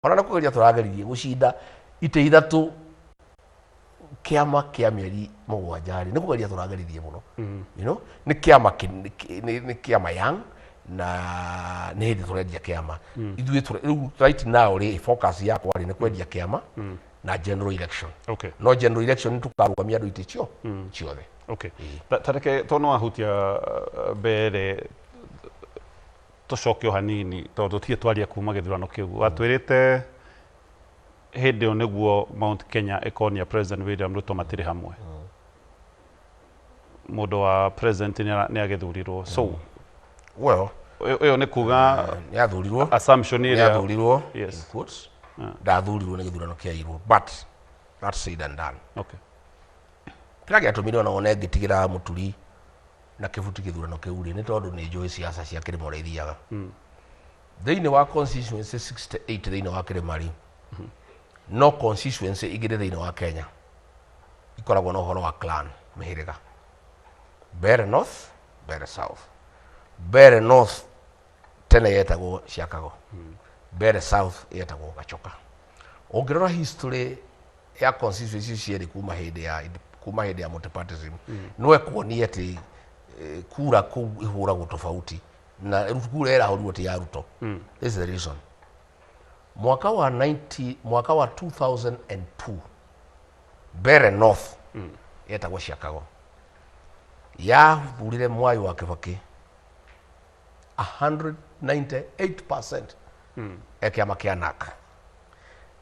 ona na kugeria turageririe gucinda ite ithatu kiama kia mieri mugwanja ni kugeria turageririe muno you know ni kiama ni kiama young na ni hindi turendia kiama ithuĩ right now ri focus yakwa ri ni kwendia kiama na general election no general election tukarugamia andu ite cio ciothe tareke tono ahutia mbere tucoke hanini tondu tie twaria kuma githurano kiu watwirite hindi o niguo Mount Kenya economy President William Ruto matire hamwe mundu wa president ni agithurirwo so well iyo ni kuga ni athurirwo assumption ile athurirwo yes quotes ndathurirwo ni githurano kia irwo but that's said and done kira giatumire ona one ngitigira muturi na kibuti githurano kiu ri ni tondu ni njui siasa cia kirimo reithiaga thiini wa constituency 68 thiini wa kirimari no constituency igire thiini wa Kenya ikoragwo na uhoro wa clan mihiriga Bere North Bere South Bere North tene yetagwo Ciakago Bere South yetagwo Gachoka ungirora history ya constituency cieri kuma hindi ya multipartyism no ekuonia ati kura ku ihuragwo tofauti na kura era horuo ti ya Ruto this is the reason mwaka wa 2002 Bere North yetagwo Ciakago ya thurire Mwai wa Kibaki 198% ekiama kia NARC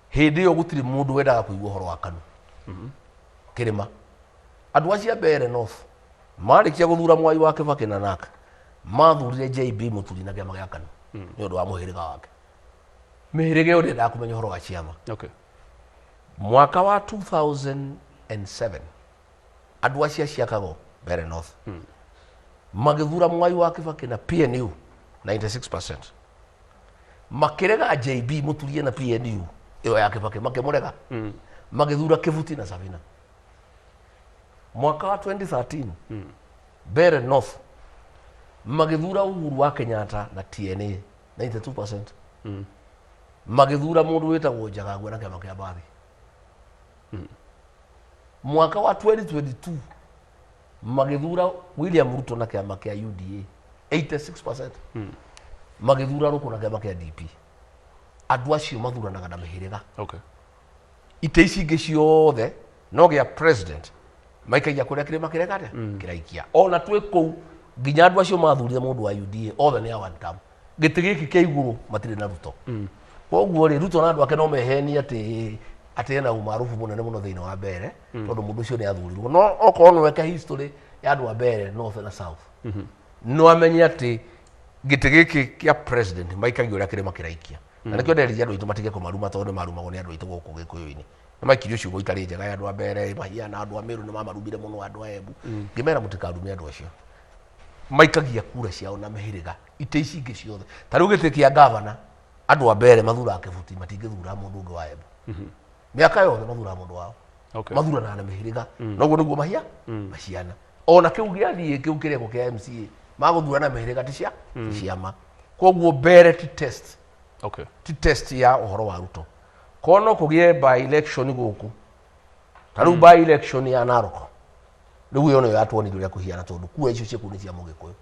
hindi yo gutiri mundu wendaga kuigua horo wa KANU kirima andu acia Bere North marikia guthura Mwai wa Kibaki na NARC mathurire JB Muturi na kiama gia KANU ni undu wa muhiriga wake mihirige yo ndendaga kumenya horo wa ciama mwaka wa 2007 andu acia Ciakago Bere North magithura Mwai wa Kibaki na PNU 96% makirega JB Muturi na PNU iyo ya Kibaki makimurega magithura Kivuti na Sabina mwaka wa 2013 Bere North magithura Uhuru wa Kenyatta na TNA 92% magithura mundu wetagwo Njagagua na kiama kia Bathi mwaka wa 2022 magithura William Ruto na kiama kia UDA 86% magithura Ruto na kiama kia DP andu acio mathuranaga na mihiriga ite ici ingi ciothe no gia president maikagia kuria kirima kirega atia kiraikia ona twi kou nginya andu acio mathurire mundu wa UDA othe ni a one term giti giki kia iguru matire na Ruto koguo ri Ruto na andu ake no meheni ati ena umaarufu munene muno thiini wa Bere tondu mundu ucio ni athurirwo no okorwo no weka history ya andu wa Bere North na South no amenye ati giti giki kia president maikagia uria kirima kiraikia na nikio nderija andu itu matige kumaruma tondu marumagwo ni andu itu guku Gikuyu-ini maikiri ucio itari njega ya andu a Bere mahiana andu a Meru ni mamarumire muno andu a Embu ngimera mutikarume andu acio maikagia kura ciao na mihiriga ite ici ingi ciothe tariu giti kia governor andu a Bere mathura Kivuti matingithura mundu ungi wa Embu miaka yothe mathura mundu wao mathura na mihiriga noguo niguo mahiana ona kiu giathie kiu kirego kia MCA maguthura na mihiriga ti ciama koguo Bere ti test ti test ya uhoro wa Ruto kono kugie by election guku tariu by election ya Narok riu yo no yatwoni uria kuhiana tondu kuwa icio ciku ni cia Mugikuyu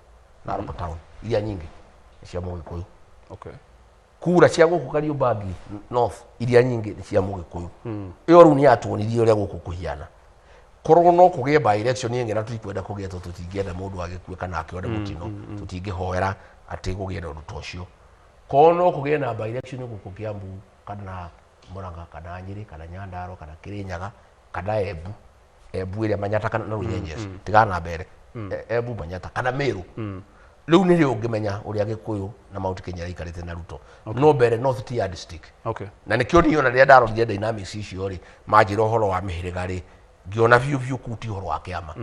Narok town iria nyingi cia Mugikuyu kura cia guku Kariobangi North iria nyingi ni cia Mugikuyu iyo riu ni yatwonirie uria guku kuhiana korwo no kugie by election yengi na tutikwenda kugia tutingienda mundu agikue kana akione mutino tutingihoera ati kugie undu tocio kono kugie na by election guku Kiambu kana Murang'a kana Nyeri kana Nyandarua kana Kirinyaga kana Embu iria Manyata kana Runyenjes tigana Bere Embu Manyata kana Meru riu ni rio ngimenya uria Gikuyu na Mount Kenya ikarite na Ruto no Bere North ti district na nikio niona ria ndarorire dynamics icio ri manjira horo wa mihiriga ri ngiona biu kuti horo wa kiama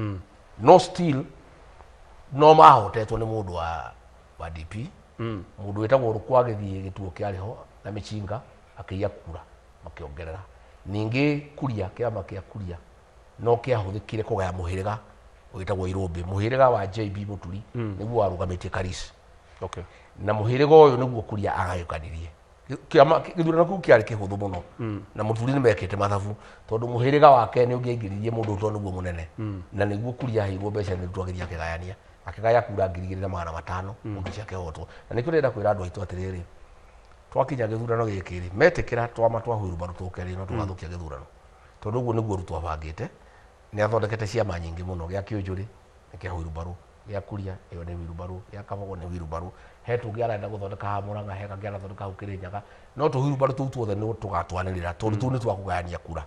no still no mahotetwo ni mundu wa DP mundu wetagwo Rukwa githie gituo kiariho na Michinga akiya kura makiongerera ningi kuria kiama kia kuria no kiahuthikire kugaya muhiriga witagwo Irumbi muhiriga wa JB Muturi niguo arugamitie Karisi na muhiriga uyu niguo kuria agayukanirie kiama githurano ku kiari kihuthu muno na muthuri ni mekete mathabu tondu muhiriga wake ni ungiingiririe mundu to niguo munene na niguo kuria heirwo mbeca ni twagiria kigayania akigaya kura 2,500 mundu ciake hotwo na nikio ndenda kwira andu aitu atiriri twakinya githurano gikiri metikira twama twahuiru baru tukeri no tugathukia githurano tondu guo niguo rutwa bangite ni athondekete ciama nyingi muno gia kiunjuri ni kia huiru baru gia kuria iyo ni huiru baru gia kabogo ni huiru baru he tungi arenda guthondeka ha Murang'a he kangi arathondeka hu Kirinyaga no tuhiru baru tuu tuothe ni tugatwanirira tondu tu ni twakugayania kura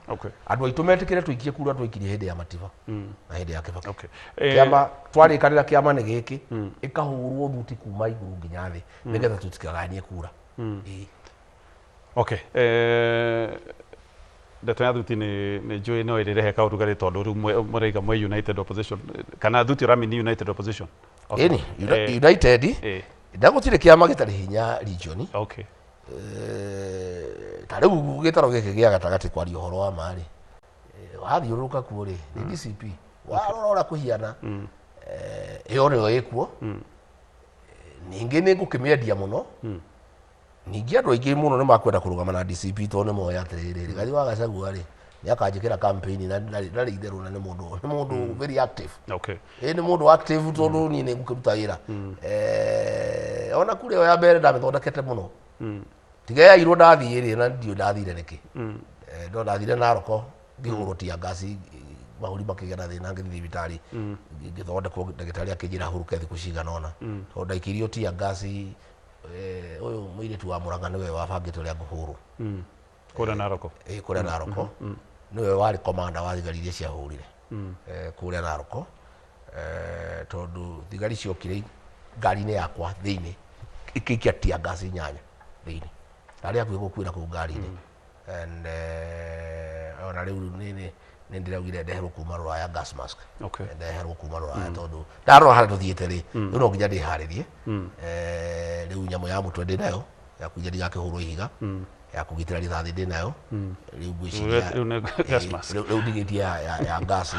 andu aitu metikire tuikie kura twikirie hindi ya Matiba na hindi ya Kibaki kiama twarikanira kiama ni giki ikahurwo thuti kuma iguru nginya thi nigetha tutikaganie kura ndeto ya thuti ni njui no irirehe kaurugari tondu riu muraiga mwe United Opposition kana thuti uramini United Opposition ini United ndagutire kiama gitari hinya region tariu gitaro giki gia gatagati kwari uhoro wa mari wathiuruka kuo ri ni DCP warora kuhiana iyo niyo ikuo ningi ni ngukimiendia muno ningi andu aingi muno ni makwenda kurugama na DCP to ni moya atiriri gari wa Gachagua ri ni akanjikira campaign na ndari itheru na ni mundu very active ni mundu active tondu ni ngukiruta wira ona kuri ya mbere ndamithondekete muno tiga irwo ndathire na ndio ndathire niki ndo ndathire Naroko ngigurutia ngasi mahuri makigera thina ngithi thibitari ngithondekwo ndagitari akinjira huruke thiku cigana ona tondu ndaikirio tia ngasi uyu muiritu wa Murang'a niwe wabangite uria nguhuru kuria Naroko kuria Naroko niwe wari komanda wa thigari iria ciahurire kuria Naroko tondu thigari ciokire ngari-ini yakwa thiini ikiikia tia ngasi nyanya thiini aria gukwira ku ngari-ini and ona riu ni ndiraugire ndeherwo kuma Ruraya gas mask ndeherwo kuma Ruraya tondu ndarora haria tuthiite ri riu no nginya ndiharirie riu nyamu ya mutwe ndi nayo ya kuja ndigakihurwo ihiga ya kugitira rithathi ndi nayo riu ngwiciria riu ndigitie ya ngasi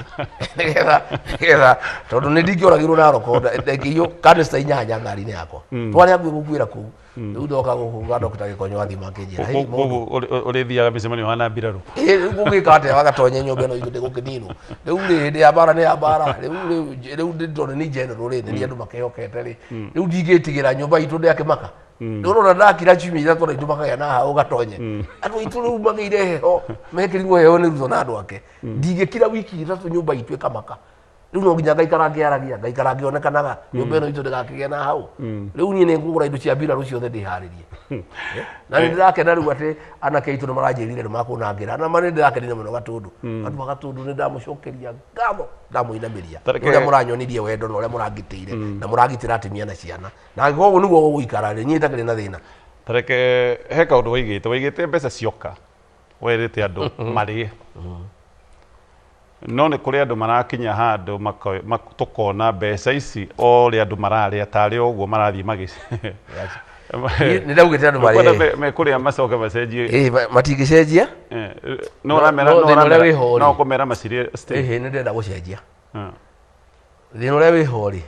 nigetha tondu ni ndingioragirwo Naroko ndengiio kanista inyanya ngari-ini yakwa twari hakuhi gukwira kuu riu ndoka guku Dr. Gikonyo athima akinjira uri thiaga micemanio wa nambiraru gugika atia wagatonye nyumba ino iginde gukininwo riu ri hindi ya bara ni ya bara riu nditone ni general ri ni andu makehokete ri riu ndingitigira nyumba itu ndiakimaka ndorora ndakira chimi ira tora itumakaga na hau gatonye andu itu riu magire heho mekirirwo heho ni rutho na andu ake ndingikira wiki itatu nyumba itu ikamaka riu no nginya ngaikarange onekanaga nyumba ino itu ndigakigia na hau riu ni ngugura indo cia mbiraru ciothe ndiharirie na ndirakena riu ati anake itu nimaranjirire nimakunangira na mani ndirakenire muno Gatundu andu Gatundu ni ndamucokeria ngamo ndamuinamiria uria muranyonirie wendo na uria murangitire na muragitira atimia na ciana na gogo niguo guguikara ri nyitakire na thina tareke he kaundu waigite mbeca cioka werite andu marie no ni kuri andu marakinya handu tukona mbeca ici o ri andu mararia tari oguo marathie magici ni ndaugite andu marie me kuri amacoke macenjie matingicenjia no ramera no kumera macirie ni ndenda gucenjia thina uria wiho ri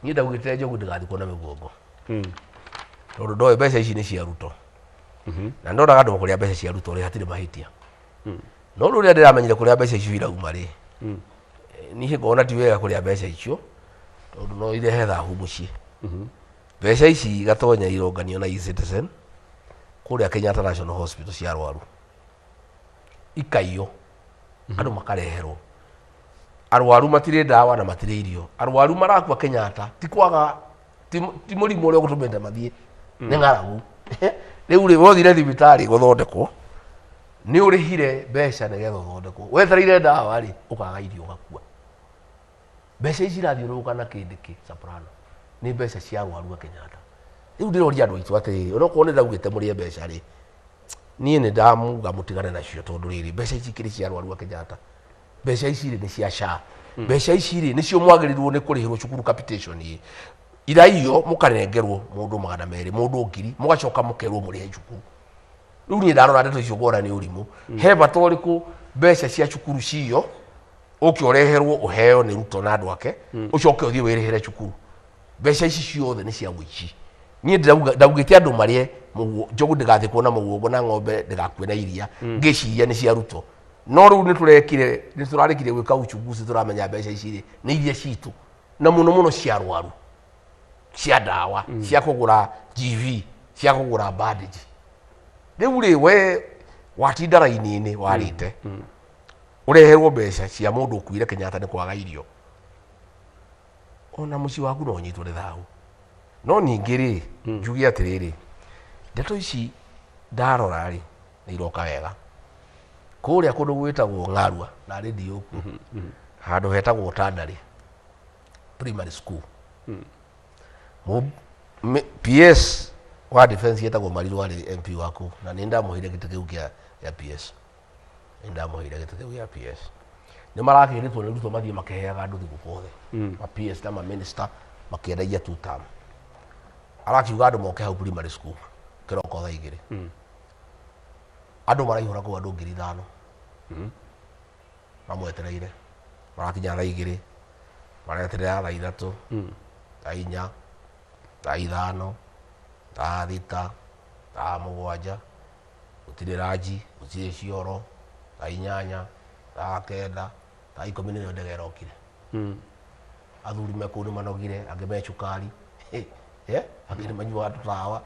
ni ndaugite njogu ndigathikwo na miguongo tondu ndoe mbeca ici ni cia Ruto na ndonaga andu kuria mbeca cia Ruto ri hatire mahitia no ruria ndiramenyire kuria mbeca icio irauma ri ni ngona ti wega kuria mbeca icio tondu no irehe thahu mucii mbeca ici Gatonya ironganio na eCitizen kuria Kenyatta National Hospital cia arwaru ikaiyo andu makareherwo arwaru matire ndawa na matire irio arwaru marakua Kenyatta ti kwaga ti murimu uria gutumite mathie ni ng'aragu riu ri wothire thibitari guthondekwo ni urihire mbeca nigetha uthondekwo wetereire ndawa ri ukaga irio ugakua mbeca ici irathiururuka na kindiki Soprano ni mbeca cia arwaru Kenyatta riu ndiroria andu aitu atiriri onokorwo ni ndaugite murie mbeca ri nie ni ndamuga mutigane nacio tondu riri mbeca ici kiri cia arwaru Kenyatta mbeca ici ri ni cia SHA mbeca ici ri nicio mwagirirwo ni kurihirwo cukuru capitation ira iyo mukarengerwo mundu 200 mundu 1000 mugacoka mukerwo murihe cukuru riu ni ndarora ndeto icio ngora ni urimu he batoriku mbeca cia cukuru ciyo ukioreherwo uheo ni Ruto na andu ake ucoke uthie wirihere cukuru mbeca ici ciothe ni cia wici nie ndaugite andu marie njogu ndigathikwo na muguo na ng'ombe ndigakue na iria ngiciria ni cia ruto no riu ni turarekire gwika uchunguzi turamenya mbeca ici ni iria citu na muno cia rwaru cia dawa cia kugura GV cia kugura bandage riu ri we watinda raini-ini warite ureherwo mbeca cia mundu ukuire Kenyatta ni kwaga irio ona muci waku no nyitwo ni thau no ningi ri njugi atiriri ndeto ici ndarora ri ni iroka wega kuria kundu gwitagwo Ng'arua na radio ku handu hetagwo Tandari primary school PS wa defense yetagwo Mariru ari MP waku na ninda muhire gite kiu kia ya PS ninda muhire gite kiu ya PS ni marakiritwo ni ruto mathie makeheaga andu thigu kothe ma PS na ma minister makiendagia two term arakiuga andu moke hau primary school kiroko thaa igiri andu maraihura ku andu 5,000 mamwetereire marakinya thaa igiri mareterera thaa 3 thaa 4 thaa 5 thaa 6 thaa 7 gutire raji gutire cioro thaa 8 thaa 9 thaa 10 nio ndege irokire athuri meku ni manogire ange me cukari ange ni manyua tutawa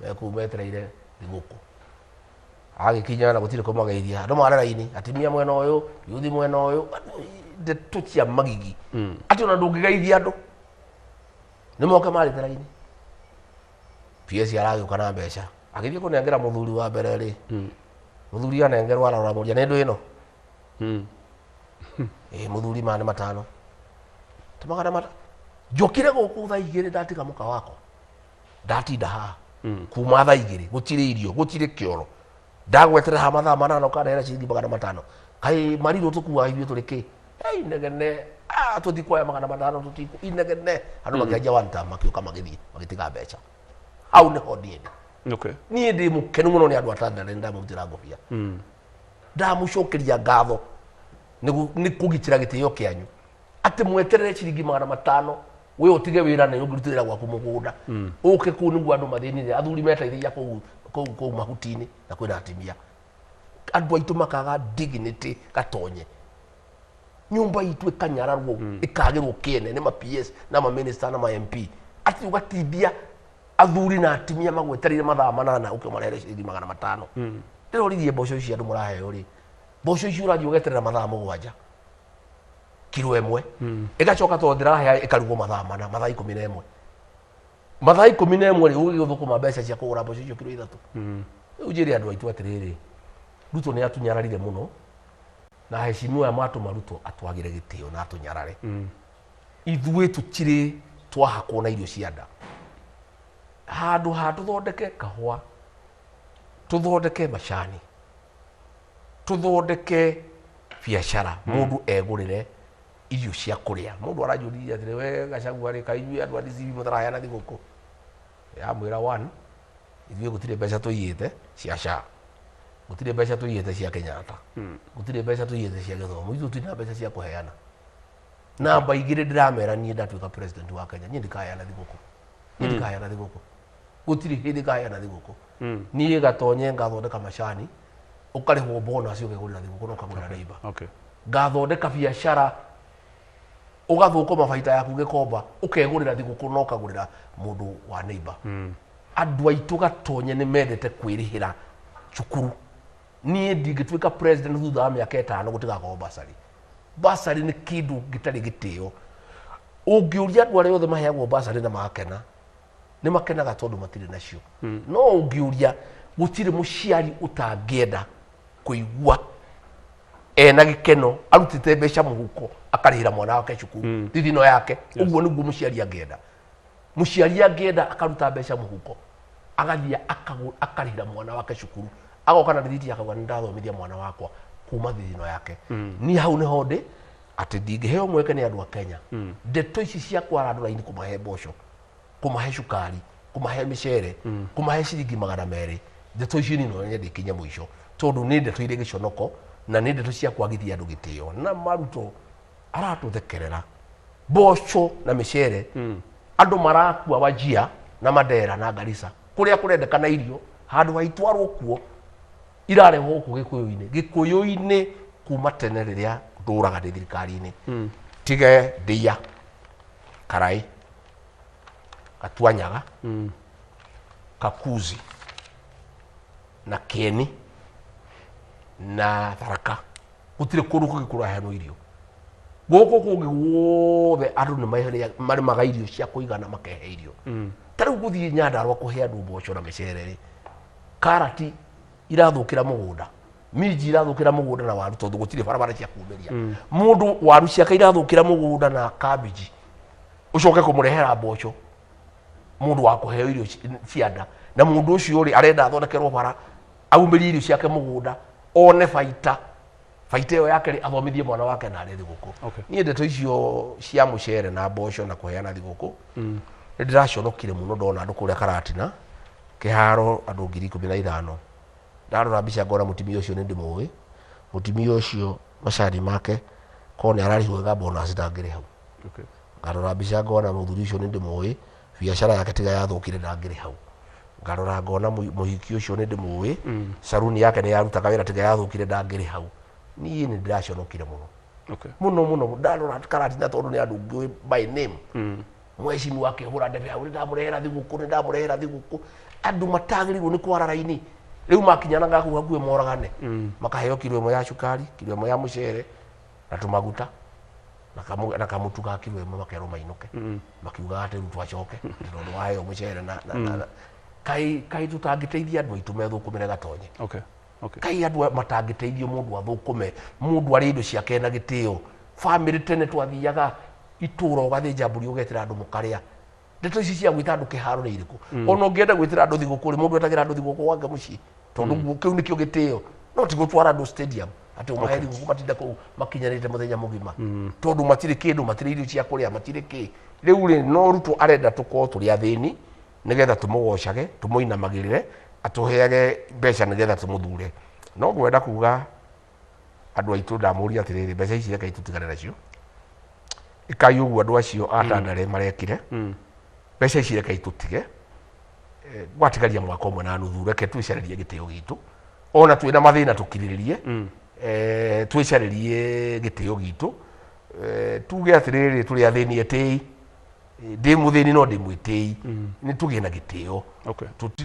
meku metereire thiguku agikinya na gutire kumageiria andu marera ini atimia mwena uyu yuthi mwena uyu ndeto cia magigi ati ona ndungigeithia andu ni moke mari teraini PS aragiuka na mbeca agithie kunengera muthuri wa mbere ri muthuri anengerwa arora muria ni ndu ino muthuri mane matano tamagana mata jokire guku thaa igiri ndatiga muka wako ndatinda ha kuma thaa igiri gutire irio gutire kioro ndagweterera ha mathaa manano kana era ciringi 500 kai Mariru tukua ithuĩ tũrĩ kĩ inegene tũtikuoya 500 tũtiku inegene andũ makĩanjia wanta makĩũka magĩtiga mbeca hau nĩho niĩ niĩ ndĩ mũkenu mũno nĩ andũ a Tandari ndamũrutĩra ngũbia ndamũcokeria ngatho nĩ kũgitĩra gĩtĩo kĩanyu atĩ mweterere ciringi 500 we utige wira na ũngĩrutĩra gwaku mũgũnda ũke kũu nĩguo andũ mathĩnire athuri meteithagia kũu mahutini na kwĩna atimia andũ aitũ makaga dignity gatonye nyumba itu ikanyararwo ikagirwo kiene ni ma PS na ma minister na ma MP ati ugatibia athuri na atimia magweterire mathaa manana ukimarere ciringi 500 ndiro rithie mboco ici andu muraheo ri mboco ici urathi ugeterera mathaa 7 kilo emwe igacoka to ndirahe ikarugwo mathaa 11 mathaa 11 ri ugigithukuma mbeca cia kugura mboco icio kilo 3 ujiri andu aitu atiriri Ruto ni atunyararire muno na heshimiwa ya matu Ruto atwagire gitio na atunyarare ithuĩ tutire twahakwo na irio cia nda handu tuthondeke kahua tuthondeke macani tuthondeke biacara mundu egurire irio cia kuria mundu arajuriria atire we Gachagua ri kainyu andu andi civi mutarayana thiguku ya mwira 1 ithuĩ gutire mbeca tuiyite cia SHA gutire mbeca tuiyite cia Kenyatta gutire mbeca tuiyite cia githomo ithuĩ twina mbeca cia kuheana namba igire ndiramera nie ndatuika president wa Kenya nie ndikaheana thiguku nie ndikaheana thiguku gutire hindi kaheana thiguku nie gatonye ngathondeka macani ukarihwo bonus ukigurira thiguku no kagurira neighbor ngathondeka biacara ugathukuma baita yaku gikomba ukegurira thiguku no kagurira mundu wa neighbor andu aitu gatonye ni mendete kwirihira cukuru nie ndingituika president thutha wa miaka 5 gutigakorwo basari ni kindu gitari gitio ungiuria andu aria othe maheagwo basari na makena ni makenaga tondu matire nacio no ungiuria gutire muciari utangienda kuigua ena gikeno arutite mbeca muhuko akarihira mwana wake cukuru thithino yake uguo niguo muciari angienda akaruta mbeca muhuko agathia akarihira mwana wake cukuru agoka na thiti akauga ndathomithia mwana wakwa kuma thithino yake ni hau niho ndi ati ndingiheo mweke ni andu a Kenya ndeto ici cia kwara andu raini kumahe mboco kumahe cukari kumahe micere kumahe ciringi 200 ndeto ici ni no nyende kinya muico tondu ni ndeto ire giconoko na ni ndeto cia kwagithia andu gitio na Maruto aratuthekerera mboco na micere andu marakua wajia na Mandera na Garissa kuria kurendekana irio handu haitwarwo kuo irarehwo ku gikuyu-ini kuma tene riria nduraga ndi thirikari-ini tige Ndia Karai Katuanyaga Kakuzi na Kieni na Tharaka gutire kundu kugikuraheanwo irio guku kungi guothe andu ni marimaga irio cia kuigana makehe irio tariu guthie Nyandarua kuhe andu mboco na micere karati irathukira mugunda minji irathukira mugunda na waru tondu gutire barabara cia kumeria mundu waru ciake irathukira mugunda na cabbage ucoke kumurehera mboco mundu wa kuheo irio cianda na mundu ucio ri arenda athondekerwo bara aumirie irio ciake mugunda one baita iyo yake ri athomithie mwana wake na ari thiguku nie ndeto icio cia mucere na mboco na kuheana thiguku ndiraconokire muno ndona andu kuria Karatina kiharo andu 15,000 ndarora mbica ngona mutimia ucio nindimuwi mutimia ucio macari make kone ararihwo ga bonus ndangire hau ngarora mbica ngona muthuri ucio nindimuwi biacara yake tiga yathukire ndangire hau ngarora ngona muhiki ucio nindimuwi saruni yake ni yarutaga wira tiga yathukire ndangire hau nie ni ndiraconokire muno muno ndarora Karatina tondu ni andu ngui by name mwecimu wake hura ndebe hau ndamurehera thiguku andu matagirirwo ni kwara raini riu makinyana ngaku hakuhe moragane makaheo kilo ĩmwe ya cukari kilo ĩmwe ya mucere na tumaguta na kamutu ka kilo ĩmwe makerwo mainuke makiuga ati rutu acoke tondu waheo mucere na kai tutangiteithia andu aitu methukumire gatonye kai andu matangiteithio mundu athukume mundu ari indo ciake na gitio family tene twathiaga ituro ugathinja mburi ugetira andu mukaria ndeto ici cia gwita andu kiharo ni iriku ona ungienda gwitira andu thiguku ri mundu etagira andu thiguku wange muci tondu kiu nikio gitio no ti gutwara andu stadium ati umaheri gumatinda ku makinyanite muthenya mugima tondu matire kindu matire irio cia kuria matire ki riu ri no ruto arenda tuko turi athini nigetha tumugocage tumuinamagirire atuheage mbeca nigetha tumuthure no gwenda kuga andu aitu ndamuria atiriri mbeca ici reka itutigane nacio ikai uguo andu acio atandare marekire mbeca ici reka itutige gwatigaria mwaka umwe na nuthu reke twicarerie gitio gitu ona twina mathina tukiriririe twicarerie gitio gitu tuge atiriri turi athini etei ndi muthini no ndi mwitei ni tugie na gitio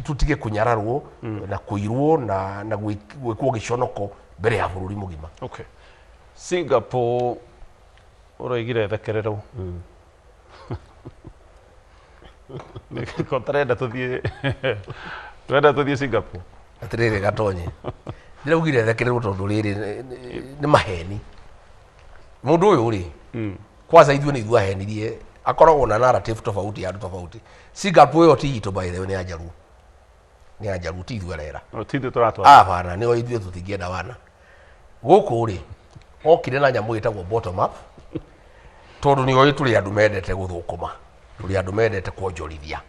tutige kunyararwo na kuirwo na gwikwo giconoko mbere ya bururi mugima Singapore uraigire thekerero kontrenda tuthie Singapore atiriri gatonye ndiraugire thekerero tondu riri ni maheni mundu uyu ri kwanza ithuĩ nĩ ithuĩ ahenirie akoragwo na narrative tofauti ya tofauti Singapore yo ti itu by the way ni ajaru ti ithuĩ arera ti ithuĩ turatwara bana nĩ ithuĩ tutingĩenda wana gũkũ ri okire na nyamu ĩtagwo bottom up tondu nĩ tũrĩ andu mendete gũthũkũma tũrĩ andu mendete kuonjorithia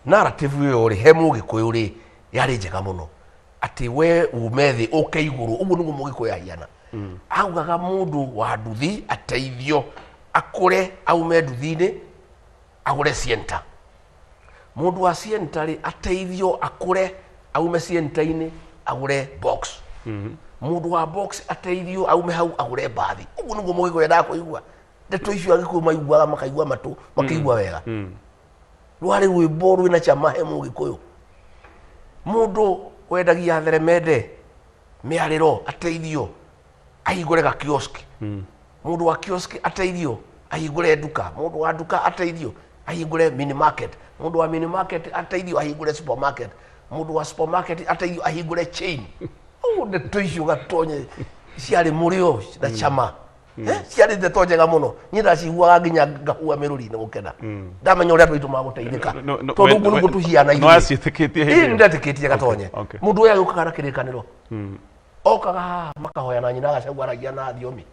narrative ĩyo ri he mũgĩkũyũ ri yarĩ njega mũno ati we umethi uke iguru uguo niguo mũgĩkũyũ ahiana augaga mundu wa nduthi ateithio akure aume nduthi-inĩ agure cienta mundu wa cienta ri ateithio akure aume cienta-inĩ agure box mundu wa box ateithio aume hau agure bathi uguo niguo mũgĩkũyũ endaga kũigua ndeto icio agĩkũyũ maiguaga makaigua matũ makaigua wega rwarĩ rwĩmbo rwĩna cama he mũgĩkũyũ mundu wendagia theremende mĩarĩro ateithio ahingũre ga kiosk mundu wa kiosk ateithio ahingũre nduka mundu wa nduka ateithio ahingũre mini market mundu wa mini market ateithio ahingũre supermarket mundu wa supermarket ateithio ahingũre chain ndeto icio gatonye ciarĩ mũrĩo na cama ciarĩ ndeto njega mũno niĩ ndaciguaga nginya ngahua mĩrũri-inĩ gũkena ndamenya ũrĩa andũ aitũ magũteithĩka tondũ ũguo nĩguo tũhiana ithuĩ ndetĩkĩtie gatonye mundu ũyũ agĩũkaga na kĩrĩkanĩro okaga makahoya na nyina agacagwaragia na thiomi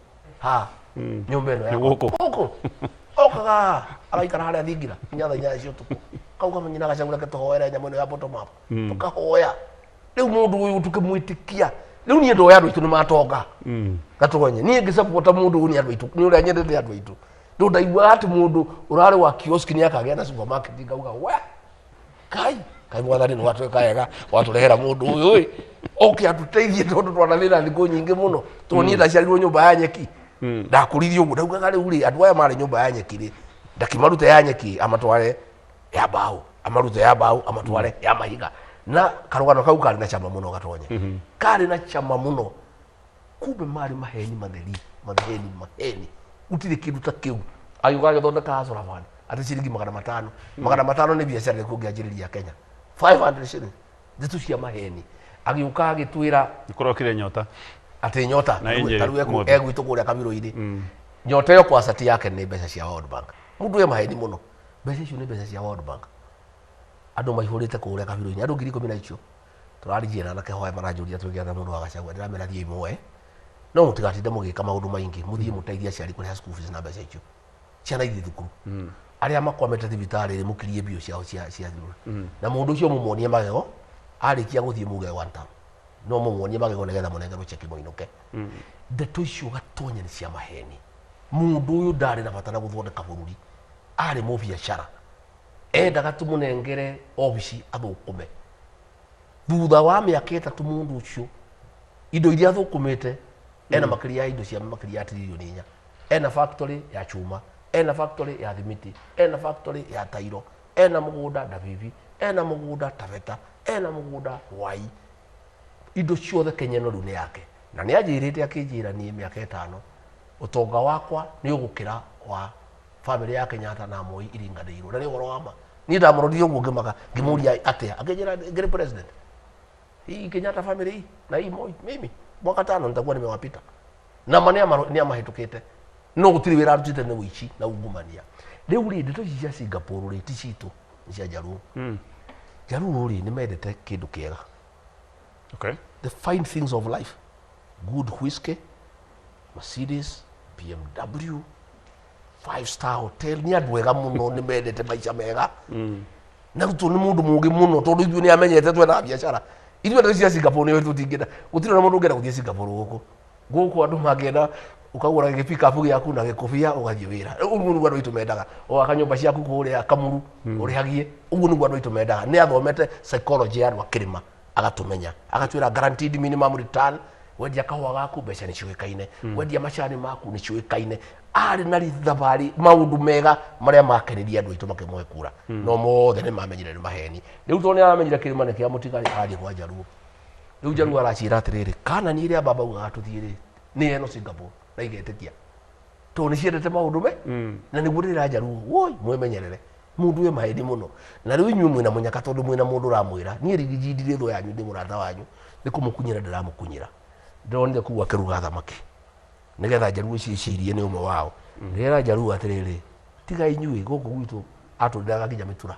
nyumba ĩno gũkũ okaga agaikara harĩa thingira nginya thaa 4 cia ũtukũ kauga nyina agacagũra ke tũhoere nyamũ ĩno ya bottom up tũkahoya rĩu mũndũ ũyũ tũkĩmwĩtĩkia rĩu niĩ ndoya andũ aitũ nĩ matonga gatonye niĩ ngĩsapota mũndũ ũyũ nĩ andũ aitũ nĩ ũrĩa nyendete andũ aitũ rĩu ndaiguaga atĩ mũndũ ũrarĩ wa kiosk nĩ akagĩa na supermarket ngauga we kai mwathani no atweka yega waturehera mundu uyu wi oke atuteithie tondu twanathina thiku nyingi muno toni ndaciarirwo nyumba ya nyeki ndakurithio uguo ndaugaga riu ri andu aya mari nyumba ya nyeki ri ndakimarute ya nyeki amatware ya mbao amarute ya mbao amatware ya mahiga na karugano kau kari na chama muno gatonye kari na chama muno kumbe mari maheni maheni utire kindu ta kiu ayuga gathondeka hasora bana ati ciringi 500 500 ni biacara ikugianjiriria Kenya 500 shillings zitu cia maheni agiuka agitwira ikorokire nyota ati nyota na taruwe egwitu kuria kabiro-ini nyota yo kwa sati yake ni mbeca cia World Bank mundu ye maheni muno mbeca icio ni mbeca cia World Bank andu maihurite kuria kabiro-ini andu 10,000 icio turarigiana na kehoya maranjuria tugiatha mundu agacagwa ndiramera thie imwe no mutigatinde mugika maundu maingi muthie muteithia ciari kuriha school fees na mbeca icio ciana ithi thukuru aria makwamete thibitari ri mukirie bio ciao cia thukuru na mundu ucio mumuonie magego arikia guthie muge one time no mumuonie magego negetha munengerwo cheki muinuke ndeto icio gatonya ni cia maheni mundu uyu ndari na bata na guthondeka bururi ari mu biacara endaga tumunengere obici athukume thutha wa miaka 3 mundu ucio indo iria athukumite ena makiria indo cia makiria trilioni 4 ena factory ya chuma ena factory ya thimiti ena factory ya tairo ena mugunda Davivi ena mugunda Taveta ena mugunda Wai indo ciothe Kenya no rune yake na ni ajirite akijira ni miaka 5 utonga wakwa ni ugukira wa family ya Kenyatta na Moi iringanirwo na ni goro wama ni ndamurodi uguo ngimaka ngimuria atia akijira ngire president hii Kenyatta family na hii Moi mimi mwaka 5 nitakuwa nimewapita na mania ni amahitukite no gutiri wira rutite ni wici na ungumania riu ri ndeto cia Singapore ri ti citu cia Jaruo Jaruo ri ni mendete kindu kiega okay the fine things of life good whiskey Mercedes BMW 5-star hotel ni andu ega muno ni mendete maica mega na ruto ni mundu mungi muno tondu ithu ni amenyete twena biacara ithu ndeto cia Singapore ni tutingida gutiri na mundu ngera guthie Singapore guku andu magenda ukagura gipika fugi yaku na gikofia ugathie wira uguo ni gwandu itumendaga o akanyumba ciaku kuria Kamuru urihagie uguo ni gwandu itumendaga ni athomete psychology ya akirima agatumenya agatwira guaranteed minimum return wendia kahwa gaku mbeca ni ciuikaine wendia macani maku ni ciuikaine ari na thabari maundu mega maria makeniria andu aitu makimwe kura no mothe ni mamenyire ni maheni riu toni aramenyire kirima ni kia mutigari ari kwa Jaruo riu Jaruo aracira atiriri kana ni iria baba uga atuthire ni eno Singapore na igetikia to ni ciendete maundu me na ni gurira Jaruo woi mwemenyerere mundu we maheni muno na riu inyu mwina munyaka tondu mwina mundu ramwira ni rigijindire tho yanyu ndi murata wanyu ni kumukunyira ndiramukunyira ndonde kuwa kiruga thamaki nigetha Jaruo ciicirie ni umwe wao ngira Jaruo atiriri tiga inyui guku gwitu atundaga nginya mitura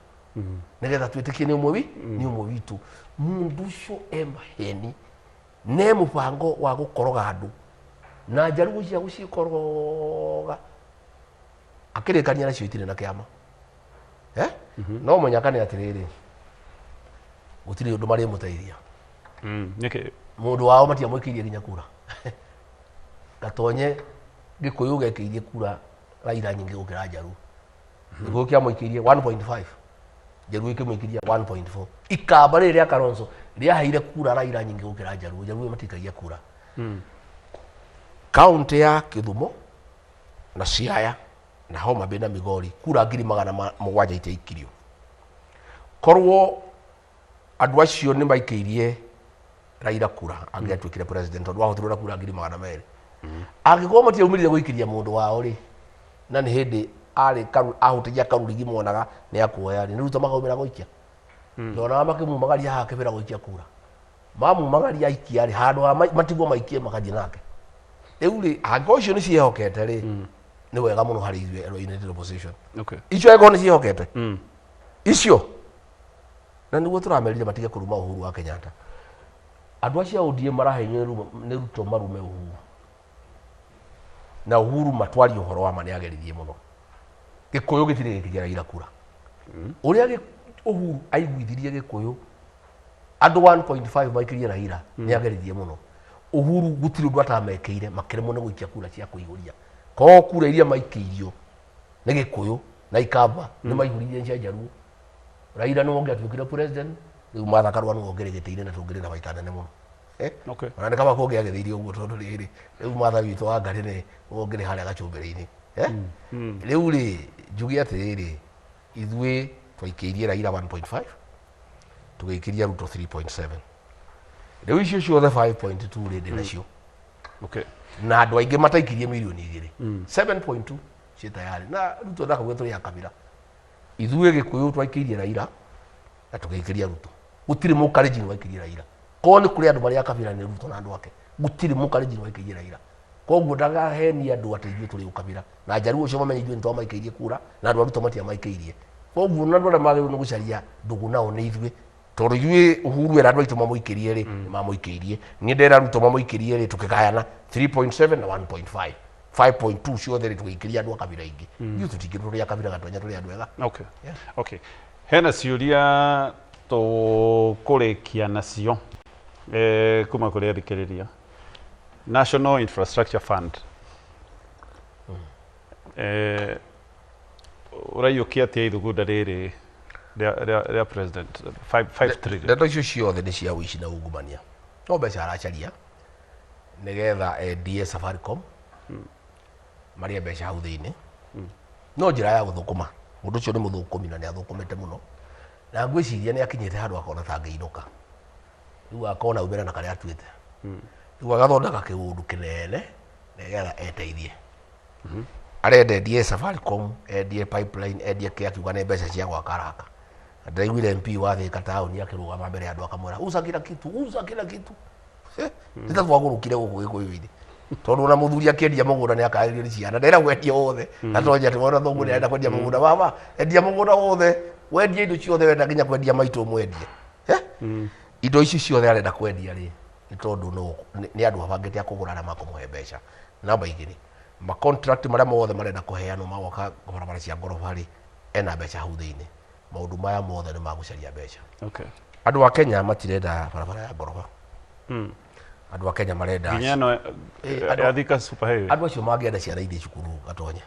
nigetha twitikie ni umwe ni umwe witu mundu cio maheni ne mubango wa gukoroga andu na Jaruo cia gucikoroga akirikania nacio itire na kiama no munyaka ni atiriri gutiri undu mari muteithia niki mundu wao matia mwikirie ginya kura gatonye gikuyu gekirie kura Raila nyingi gukira Jaruo niguo kia mwikirie 1.5 Jaruo ikimwikiria 1.4 ikamba riria Kalonzo ria haire kura Raila nyingi gukira Jaruo matikagia kura kaunti ya Kithumo na Siaya na Homa Bay na Migori kura 700 iteikirio korwo andu acio ni maikirie Raila kura angiatwikire president tondu wahotirwo kura 200 agikwo matia umirire guikiria mundu wao ri na ni hindi ari karu ahutijia karurigi monaga ni akuoya ri niruta magaumira goikia ndona makimu magaria hake bira goikia kura mamu magaria ikia ri handu matigwo maikie makathie nake riu ri ango icio ni ciehokete ri ni wega muno hari ithuĩ United Opposition okay icio ego ni ciehokete icio na niguo turamerire matige kuruma Uhuru wa Kenyatta andu acio ODM marahenywo ni Ruto marume Uhuru na Uhuru matwari uhoro wa mani ageririe muno gikuyu gitire gikigera ira kura uria Uhuru aiguithirie gikuyu andu 1.5 maikirie Raila ni ageririe muno Uhuru gutiri ndu atamekeire makiremo ne guikia kura cia kuiguria ko kura iria maikirio ni gikuyu na ikamba ni maihuririe cia Jaruo Raila no onge atuikire president riu Martha Karua no ongere gitine na tungire na maita nene muno okay ona ne kama konge agithirio uguo tondu riri riu Martha witu wa ngari ni ongere haria gachumbiri-ini riu ri njugi atiriri ithui twaikirie Raila 1.5 tugaikiria Ruto 3.7 riu icio ciothe 5.2 ri ndi nacio okay na andu aingi mataikirie milioni 2 7.2 ci tayari na Ruto ndakauga turi akabira ithuĩ Gĩkũyũ twaikirie Raila na tũgĩikiria Ruto gũtirĩ mũkalenjin waikirie Raila ko nĩ kũrĩ andũ marĩ akabira nĩ Ruto na andũ ake gũtirĩ mũkalenjin waikirie Raila koguo ndagahenia andũ atĩ ithuĩ tũrĩ ũkabira na Jaluo cio mamenye ithuĩ nĩ twamaikĩirie kura na andũ a Ruto matiamaikĩirie koguo na andũ arĩa magĩrĩirwo nĩ gũcaria ndũgũ nao nĩ ithuĩ tondũ ithuĩ Uhuru era andũ aitũ mamũikĩrie rĩ nĩ mamũikĩirie niĩ ndera Ruto mamũikĩrie rĩ tũkĩgayana 3.7 na 1.5 5.2 ciothe rĩ tũgĩikĩria andũ a kabira ingĩ ithuĩ tũtingĩ tũrĩ a kabira gatonya tũrĩ andũ ega okay okay hena ciũria tũkũrĩkia nacio kuma kũrĩ athikĩrĩria National Infrastructure Fund ũraiyũkia atĩa ithugunda rĩrĩ rĩa president 5 trillion ndeto icio ciothe nĩ cia ũici na ungumania no mbeca aracaria nĩgetha endie Safaricom maria mbeca hau thĩinĩ no njĩra ya gũthũkũma mũndũ ũcio nĩ mũthũkũmi na nĩ athũkũmĩte mũno na ngwĩciria nĩ akinyĩte handũ akona ta angĩinũka rĩu akona umĩra na karĩa atuĩte rĩu agathondeka kĩũndũ kĩnene nĩgetha eteithie arenda endie Safaricom endie pipeline endie kĩ akiuga nĩ mbeca cia gwaka haraka ndaiguire MP wa Thika taũni akĩrũgama mbere ya andũ akamwĩra uza kila kitu nĩ ta twagũrũkire gũkũ Gĩkũyũ-inĩ tondu na muthuri akĩendia mũgũnda nĩ akagĩrĩria ciana ndera gwendia wothe na tonja atĩ wona thoguo nĩ arenda kwendia mũgũnda baba endia mũgũnda wothe wendia indo ciothe wenda nginya kwendia maitũ mwendie indo ici ciothe arenda kwendia rĩ nĩ tondũ nĩ andũ abangĩte a kũgũra arĩa makũmũhe mbeca namba igĩrĩ ma contract marĩa mothe marenda kũheanwo ma gwaka barabara cia ngoroba rĩ ena mbeca hau thĩinĩ maũndũ maya mothe nĩ magũcaria mbeca andũ a Kenya matirenda barabara ya ngoroba andũ a Kenya marenda nginya Thika super highway andũ acio mangĩenda ciana ithiĩ cukuru gatonye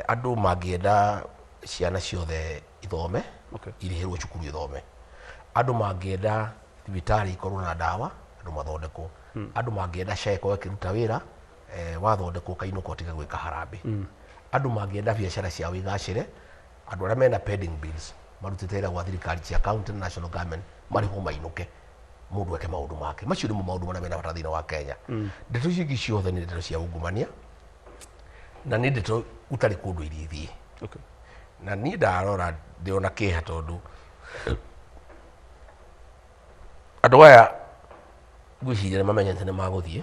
andũ mangĩenda ciana ciothe ithome irĩhĩrwo cukuru ithome andũ mangĩenda thibitarĩ ikorwo na ndawa andũ mathondekwo andũ mangĩenda SHA ĩkorwo ĩkĩruta wĩra wathondekwo kainũka ũtige gwĩka harambĩ andũ mangĩenda biacara ciao igacĩre andũ arĩa mena pending bills marutĩte wĩra gwa thirikari cia county na national government marĩhwo mainũke mundu eke maundu make macio nĩ maundu marĩa mena bata thĩinĩ wa Kenya ndeto icio ingĩ ciothe nĩ ndeto cia ungumania na nĩ ndeto utarĩ kũndũ irithiĩ na niĩ ndarora ndĩona kĩeha tondũ andũ aya ngwĩciria nĩ mamenyete nĩ magũthiĩ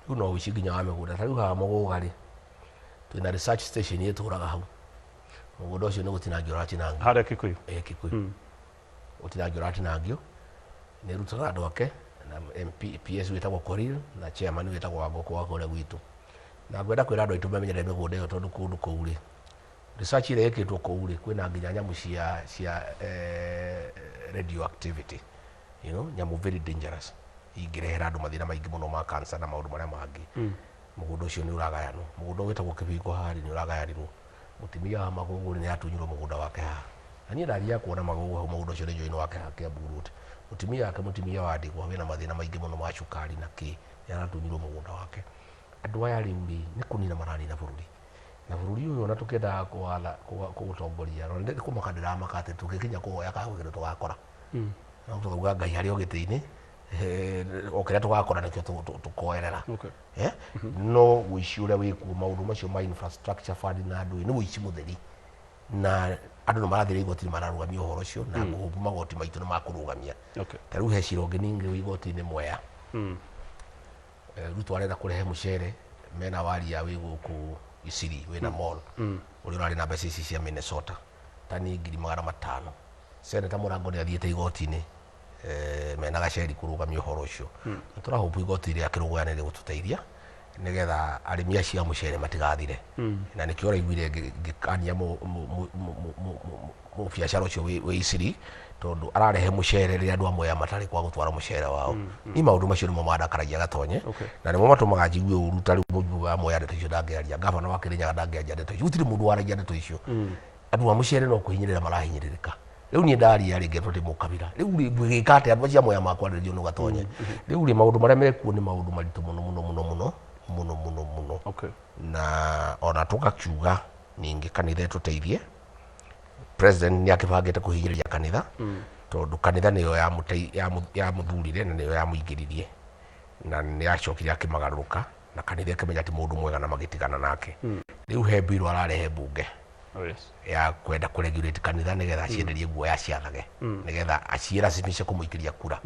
rĩu no ũici nginya wa mĩgũnda ta rĩu haha mũgũga rĩ twĩna research station ĩtũraga hau mũgũnda ũcio nĩ gũtinangio ũratinangio harĩa Kikuyu Kikuyu gũtinangio ũratinangio nĩ rutaga andũ ake na PS wĩtagwo Korir na chairman wĩtagwo Wangũkũ wa kũrĩa gwitũ na ngwenda kwĩra andũ aitũ mamenyere mĩgũnda ĩyo tondũ kũndũ kũu rĩ research ĩrĩa ĩkĩtwo kũu rĩ kwĩna nginya nyamũ cia radioactivity nyamũ very dangerous ingĩrehera andũ mathĩna maingĩ mũno ma cancer na maũndũ marĩa mangĩ mũgũnda ũcio nĩ ũragayanwo mũgũnda wĩtagwo Kĩbingo harĩ nĩ ũragayanirwo mũtumia wa Magũgũ nĩ atunyirwo mũgũnda wake haha na niĩ ndathiaga kuona Magũgũ hau mũgũnda ũcio nĩ njũĩ nĩ wake haha Kiambu Road mutumia wake mutumia wa Ndigwa wĩna mathĩna maingĩ mũno ma cukari na kĩ nĩ aratunyirwo mũgũnda wake andũ aya rĩu rĩ nĩ kũnina maranina bũrũri na bũrũri ũyũ ona tũkĩendaga kũũtongoria na nĩ kũmaka ndĩramaka atĩ tũngĩkinya kũhoya kahũgĩrĩ tũgakora no tũkauga Ngai harĩ o gĩtĩ-inĩ o kĩrĩa tũgakora nĩkĩo tũkoerera no ũici ũrĩa wĩkuo maũndũ macio ma infrastructure fund na andũ nĩ ũici mũtheri na andũ nĩ marathire igoti-inĩ mararũgamia ũhoro ũcio na ngũhũmbu magoti maitũ nĩ makũrũgamia ta rĩu he cira ũngĩ ningĩ wĩ igoti-inĩ Mwea Ruto arenda kũrehe mũcere mena waria wĩ gũkũ Isiri wĩna mall ũrĩa ũrarĩ na mbeca ici cia Minnesota tani 500,000 seneta Mũrango nĩ athiĩte igoti-inĩ mena gaceri kũrũgamia ũhoro ũcio nĩ tũrahũmbu igoti rĩa kĩrũgũyane rĩ gũtũteithia nĩgetha arĩmi acio a mũcere matigathire na nĩkĩo ũraiguire ngĩkania mũbiacara ũcio wĩ Isiri tondũ ararehe mũcere rĩrĩa andũ a Mwea matarĩ kwa gũtwara mũcere wao ni maũndũ macio nĩmo mandakaragia gatonye na nĩmo matũmaga njigue ũru ta rĩu mũjumbe wa Mwea ndeto icio ndangĩaria gavana wa Kĩrĩnyaga ndangĩaria ndeto icio gũtirĩ mũndũ waragia ndeto icio andu a mucere no kuhinyirira marahinyiririka riu ni ndari ya ringe toti mukabira riu ngwika ate andu acia moya makwa ndio no gatonye riu ri maundu maria mekuo ni maundu maritu muno okay na ona tugakiuga ningi kanitha tuteithie president ni akibangite kuhinyiriria kanitha tondu kanitha niyo ya muthurire na niyo ya muingiririe na ni acokire akimagaruka na kanitha kimenya ti mundu mwega na magitigana nake riu he bill ararehe bunge ya kwenda kuregulate kanitha nigetha acienderie guo ya ciathage nigetha acirasimishe kumuikiria kura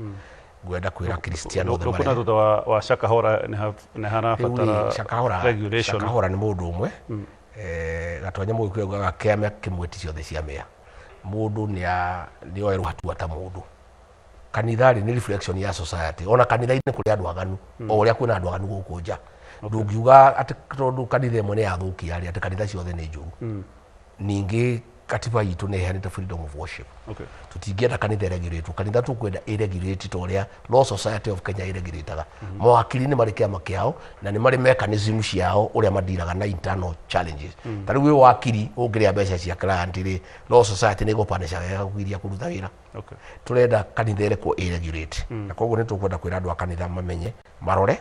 gwenda kwira Cristiano the kuna thutha wa Shakahora ni harabatara regulation Shakahora ni mundu umwe gatonya mu kwega kema kimweti ciothe cia mea mundu ni oerwa hatua ta mundu kanitha ni reflection ya society ona kanitha ni kuri andu aganu o uria kwina andu aganu guku nja ndungiuga ati tondu kanitha imwe ni yathukia ati kanitha ciothe ni njuru ningi katiba itu ne heanite freedom of worship tutingienda kanitha regulate kanitha tukwenda irregulate to uria law society of Kenya irregulataga mawakili ni mari kiama kiao na ni mari mechanism ciao uria madiraga na internal challenges tari we wakili ungiria mbeca cia client ri law society ni gupanisha wega kugiria kuruta wira turenda kanitha ire ko irregulate na koguo ni tukwenda kwira andu a kanitha mamenye marore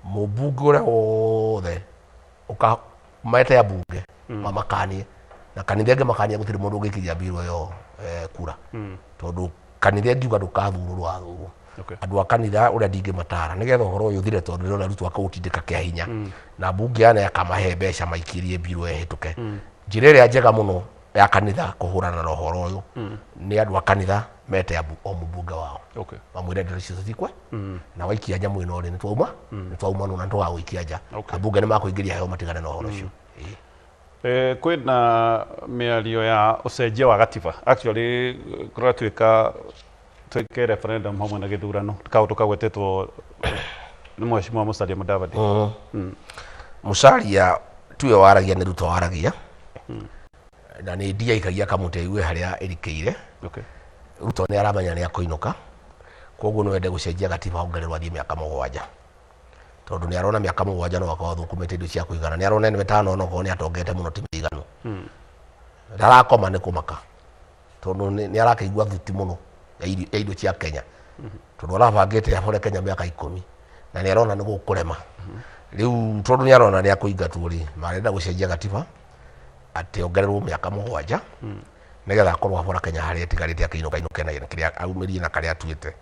mubunge uria wothe uka maete ya bunge mamakanie na kanitha ingi makania gutiri mundu ungikiria biro yo kura tondu kanitha ngiuga ndukathurwo athurwo andu a kanitha uria ndingi matara nigetha uhoro uyu thire tondu rona rutwa kautindika kia hinya na bunge yana yakamahe mbeca maikirie biro ehituke njira iria njega muno ya kanitha kuhurana na uhoro uyu ni andu a kanitha mete o mubunge wao mamwire ndero cio citikwe na waikia nyamu ino ri ni twauma no na ntugagwikia nja abunge ni makuingiria heo matigane na uhoro ucio kwina miario ya ucenjia wa gatiba actually kura twike referendum hamwe na githurano tukagwetetwo ni Mheshimiwa Musalia Mudavadi Musalia tuwe waragia ni Ruto waragia na ni ndia ikagia kamute iwe haria irikeire Ruto ni aramenya ni akoinuka koguo no wende gucenjia gatiba ongererwa thie miaka 7 tondu ni arona miaka 7 no wakwa thukumete indo cia kuigana ni arona ni 5 no ko ni atongete muno timiganu ndarakoma ni kumaka tondu ni arakigwa thuti muno ya indo cia Kenya tondu arabangite abore Kenya miaka 10 na ni arona ni gukurema riu tondu ni arona ni akuingatwo ri marenda gucenjia gatiba ati ongererwo miaka 7 nigetha akorwo abora Kenya haria tigarite akiinuka na kiria aumirie na karia atuite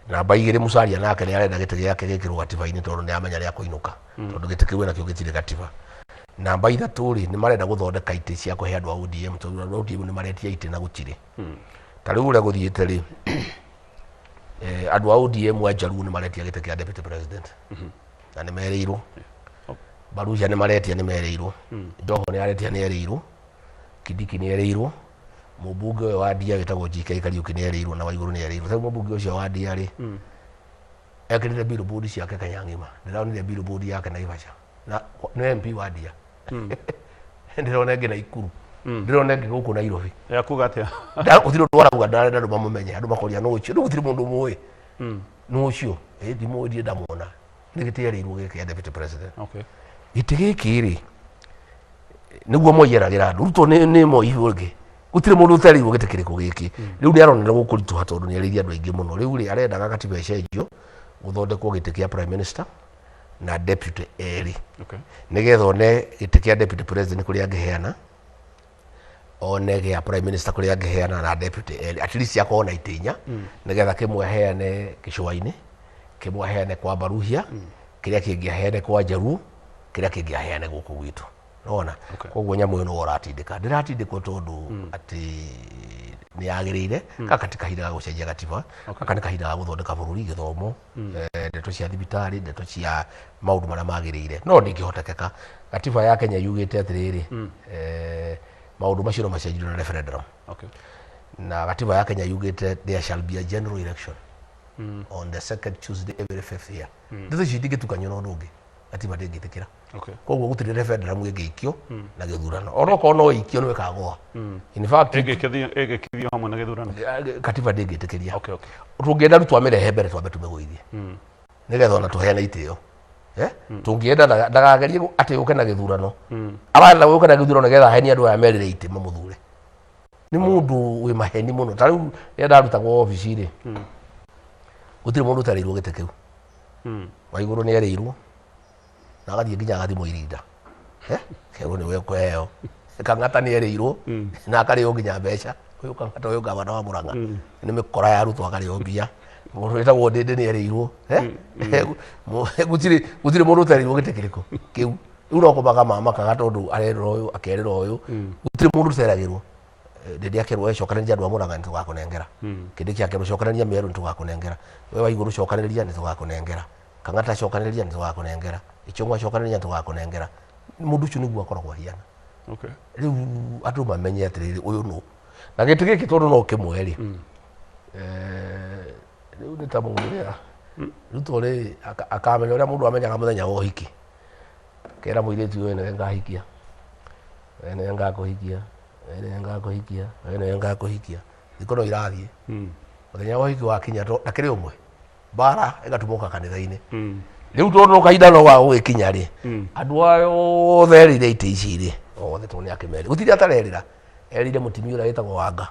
na baigire Musalia nake ni arenda gite giake gikirwo gatiba-ini tondu ni amenya ria kuinuka tondu gite kiwe nakio gitire gatiba na baitha turi ni marenda guthondeka ite cia kuhe andu a ODM tondu ODM ni maretia ite na gutire tari uria guthiite ri andu a ODM ajaru ni maretia gite kia deputy president na ni mereirwo Baruja ni maretia ni mereirwo Joho ni aretia ni ereirwo Kidiki ni ereirwo mubunge wa Ndia wetagwo JK Kariuki ni ereirwo na Waiguru ni ereirwo sai mubunge ucio wa Ndia ri ekirite billboard ciake Kenya ngima ndiraonire billboard yake na Ivasha na ni MP wa Ndia ndirona ngi na Ikuru ndirona ngi guku Nairobi yakuga atia uthiro twara kuga ndarenda andu mamumenye andu makoria no ucio gutiri mundu muwi no ucio ndimo ndie ndamona ni gite ereirwo gike ya deputy president gite giki ri niguo moyeragira andu Ruto ni moihurge gutire mundu uterirwo gite kiriko giki riu ni aronera gukuritu tondu ni ariria andu aingi muno riu ri arenda gakatiba ecenjio guthondekwo gite kia prime minister na deputy eri nigetha one gite kia deputy president kuria angeheana one gia prime minister kuria angeheana na deputy eri at least yakona itinya nigetha kimwe heane Gicua-ini kimwe heane kwa Baruhia kiria kingiheane kwa Jaruo kiria kingiheane guku gwitu ona koguo nyamu ino oratindika ndiratindikwo tondu ati ni yagirire katika kahinda ga gucenjia gatiba kana kahinda ga guthondeka bururi githomo ndeto cia thibitari ndeto cia maundu maria magirire no ndingihotekeka gatiba ya Kenya yugite atiriri maundu macio no macenjio na referendum na gatiba ya Kenya yugite there shall be a general election on the second Tuesday every 5th year ndeto citingitukanywo no ndungi gatiba ndingitikira koguo gutire referendum igikio na githurano onoko no ikio no kagwa in fact igikithio hamwe na githurano katiba ndingitikiria tungienda rutu amirehe mbere twambe tumegoithie nigetha ona tuheana itio tungienda ndagagerie ati uke na githurano arenda uke na githurano nigetha heni andu aya merire ite mamuthure ni mundu wi maheni muno tariu ndarutagwo ofici ri gutire mundu tareirwo gite kiu wa iguru ni ereirwo na gathie nginya gathimo irinda kero ni we kweo kangata ni ereirwo na akareo nginya mbeca uyu kangata uyu gavana wa Murang'a ni mikora ya rutwa akareo mbia mundu wetagwo Ndindi ni ereirwo gutire mundu tareirwo gite kiriko kiu riu no kumaga mama kangata undu arerera uyu akerera uyu gutire mundu teragirwo Ndindi akerwo cokanĩrĩria andũ a Murang'a nĩ tũgakũnengera Kindiki akerwo cokanĩrĩria Meru nĩ tũgakũnengera we wa igũrũ cokanĩrĩria nĩ tũgakũnengera Kang'ata cokanĩrĩria nĩ tũgakũnengera Ichung'wa cokanĩrĩria nĩ tũgakũnengera mũndũ ũcio nĩguo akoragwo ahiana rĩu andũ mamenye atĩrĩrĩ ũyũ nũ na gĩtĩ gĩkĩ tondũ no kĩmwe rĩ rĩu nĩ ta mũndũ ũrĩa rĩu tũrĩ akamenya ũrĩa mũndũ amenyaga mũthenya wa ũhiki kera mũirĩtu ũyũ nĩwe ngahikia we nĩwe ngakũhikia ene ngakũhikia thikũ no irathiĩ mũthenya wa ũhiki wakinya na kĩrĩ ũmwe mbara ĩgatũmũka kanitha-inĩ rĩu tondũ no kahinda no ga gũgĩkinya rĩ andũ aya othe erĩire itĩ ici rĩ othe tondũ nĩ akĩmerĩ gũtirĩ atarerĩra erĩire mũtumia ũrĩa wĩtagwo Wanga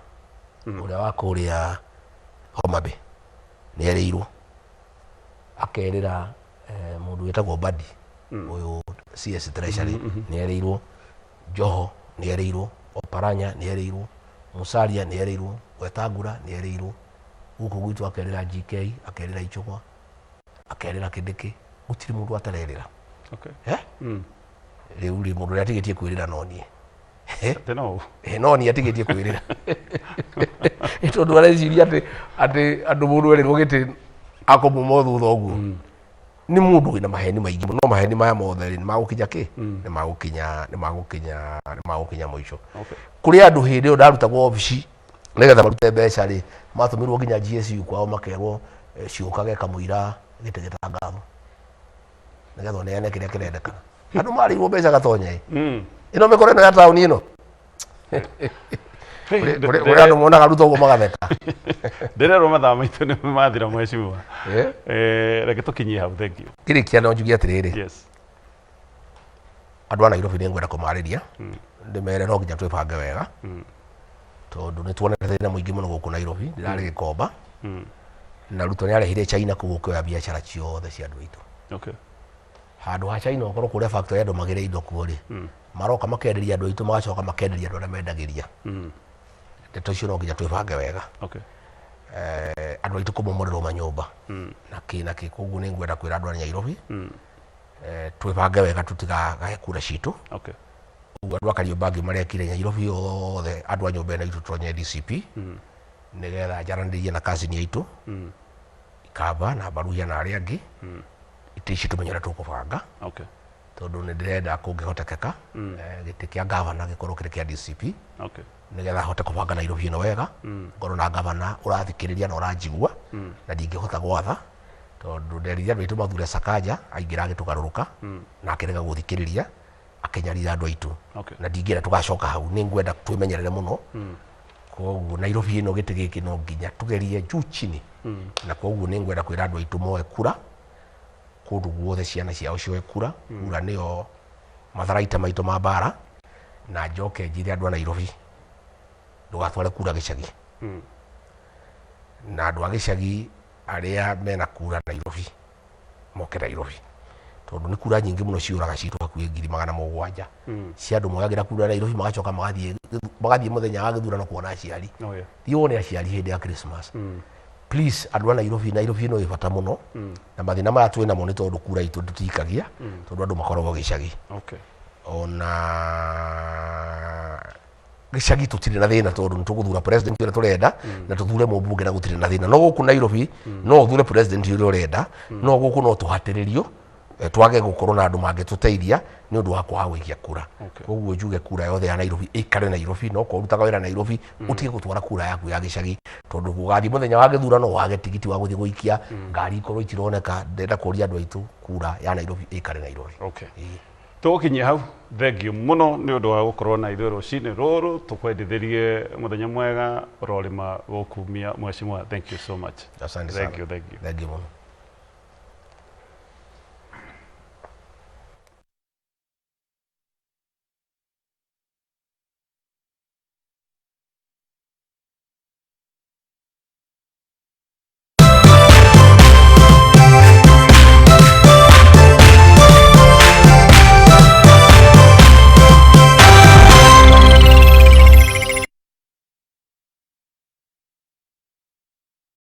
ũrĩa wa kũrĩa Homa Bay nĩ erĩirwo akerĩra mũndũ wĩtagwo Badi ũyũ CS Treasury nĩ erĩirwo Joho nĩ erĩirwo Oparanya nĩ erĩirwo Musalia nĩ erĩirwo Wetangula nĩ erĩirwo gũkũ gwitũ akerĩra GK akerĩra Ichung'wa akerĩra Kindiki gũtirĩ mũndũ atarerĩra rĩu rĩ mũndũ ũrĩa atigĩtie kwĩrĩra no niĩ no niĩ atigĩtie kwĩrĩra tondũ areciria atĩ andũ mũndũ erĩrwo gĩtĩ akũmuma thutha ũguo nĩ mũndũ wĩna maheni maingĩ mũno no maheni maya mothe nĩ magũkinya kĩ nĩ magũkinya mũico kũrĩ andũ hĩndĩ ĩyo ndarutagwo ofici nĩgetha marute mbeca rĩ matũmirwo nginya GSU kwao makerwo ciũkage kamũira gĩtĩ gĩtangatho nĩgetha ũneane kĩrĩa kĩrendekana andũ marĩirwo mbeca gatonye ĩno mĩkora ĩno ya taũni ĩno kũrĩ andũ monaga ruta ũguo magatheka ndĩrerwo mathaa maitũ nĩ mathira mheshimiwa reke tũkinyie hau thank you kĩrĩkia no njugie atĩrĩrĩ andũ a Nairobi nĩ ngwenda kũmarĩria ndĩmere no nginya twĩbange wega tondũ nĩ tuonete thĩna mũingĩ mũno gũkũ Nairobi ndĩrarĩ Gĩkomba na Ruto nĩ arehire China kũu kuoya biacara ciothe cia andũ aitũ handũ ha China ũkorwo kũrĩa factory andũ magĩre indo kuo rĩ maroka makenderia andũ aitũ magacoka makenderia andũ arĩa mendagĩria ndeto icio no nginya twĩbange wega andũ aitũ kũmomorerwo manyũmba na kĩ koguo nĩ ngwenda kwĩra andũ a Nairobi twĩbange wega tũtigage kura citũ ũguo andũ a Kariombangi marekire Nairobi yothe andũ a nyũmba ĩno itũ tũronye DCP nĩgetha njaranĩrie na cousin aitũ Ikamba na Baruhia na arĩa angĩ itĩ ici tũmenye ũrĩa tũkũbanga tondũ nĩ ndĩrenda kũngĩhotekeka gĩtĩ kĩa gavana gĩkorwo kĩrĩ kĩa DCP nĩgetha hote kũbanga Nairobi ĩno wega ngorwo na gavana ũrathikĩrĩria na ũranjigua na ndingĩhota gwatha tondũ nderire andũ aitũ mathure Sakaja aingĩra agĩtũgarũrũka na akĩrega gũthikĩrĩria akĩnyarira andũ aitũ na ndingĩenda tũgacoka hau nĩ ngwenda twĩmenyerere mũno koguo Nairobi ĩno gĩtĩ gĩkĩ no nginya tũgerie juu chini na koguo nĩ ngwenda kwĩra andũ aitũ moe kura kũndũ guothe ciana ciao cioe kura kura nĩyo matharaita maitũ ma mbara na njoke njire andũ a Nairobi ndũgatware kura gĩcagi na andũ a gĩcagi arĩa mena kura Nairobi moke Nairobi tondũ nĩ kura nyingĩ mũno ciũraga citũ hakuhĩ 700,000 cia andũ moyagĩra kura Nairobi magacoka magathiĩ mũthenya wa gĩthurano kuona aciari thione aciari hĩndĩ ya Christmas please andũ a Nairobi ĩno ĩ bata mũno na mathĩna maya twĩ namo nĩ tondũ kura itũ tũtikagia tondũ andũ makoragwo gĩcagi ona gĩcagi tũtirĩ na thĩna tondũ nĩ tũgũthura president ũrĩa tũrenda na tũthure mũmbunge na gũtirĩ na thĩna no gũkũ Nairobi no ũthure president ũrĩa ũrenda no gũkũ no tũhatĩrĩrio twage gũkorwo na andũ mangĩtũteithia nĩ ũndũ wa kwaga gũikia kura koguo njuge kura yothe ya Nairobi ĩikare Nairobi no korwo ũrutaga wĩra Nairobi ũtige gũtwara kura yaku ya gĩcagi tondũ gũgathiĩ mũthenya wa gĩthurano wage tigiti wa gũthiĩ gũikia ngari ikorwo itironeka ndenda kũria andũ aitũ kura ya Nairobi ĩikare Nairobi tũgũkinyia hau thengiũ mũno nĩ ũndũ wa gũkorwo na ithuĩ rũcinĩ rũrũ tũkwendithĩrie mũthenya mwega ũrorĩma gũkumia mheshimiwa thank you so much thank you mũno